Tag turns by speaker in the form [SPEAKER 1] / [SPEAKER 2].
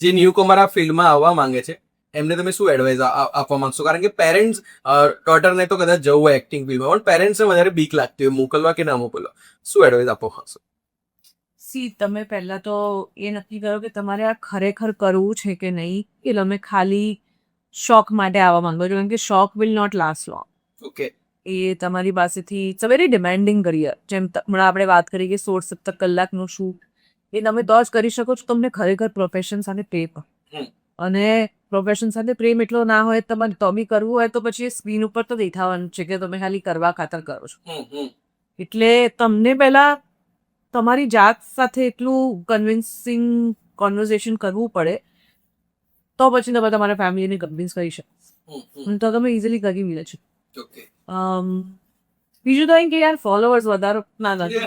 [SPEAKER 1] જે ન્યૂકમર આ ફિલ્ડમાં આવવા માંગે છે એમને તમે શું એડવાઇસ આપવા માંગશો? કારણ કે પેરેન્ટ્સ ડોટરને તો કદાચ જવું હોય એક્ટિંગ ફિલ્ડમાં, પણ પેરેન્ટ્સને વધારે બીક લાગતી હોય મોકલવા કે ના મોકલવા. શું એડવાઇસ આપવા માંગશો?
[SPEAKER 2] સી, તમે પહેલાં તો એ નક્કી કરો કે તમારે આ ખરેખર કરવું છે કે નહીં, કે તમે ખાલી શોખ માટે આવવા માંગો છો, કારણ કે શોખ will not last long.
[SPEAKER 1] Okay.
[SPEAKER 2] એ તમારી પાસેથી it's a very demanding career. જેમ હમણાં આપણે વાત કરી કે 16-17 કલાકનું શૂટ, એ તમે તો જ કરી શકો છો તમને ખરેખર પ્રોફેશન સાથે પ્રેમ. અને પ્રોફેશન સાથે પ્રેમ એટલો ના હોય તમારે તો બી કરવું હોય તો પછી સ્ક્રીન ઉપર તો દેખાવાનું છે કે તમે ખાલી કરવા ખાતર કરો છો. એટલે તમને પહેલા તમારી જાત સાથે એટલું કન્વિન્સિંગ કોન્વર્ઝેશન કરવું પડે તો પછી તમે તમારા ફેમિલીને કન્વિન્સ કરી શકો. તો તમે ઇઝીલી કરી લે છો.
[SPEAKER 1] ઓકે.
[SPEAKER 2] બીજું તો એમ કે યાર ફોલોવર્સ વધારો ના નથી.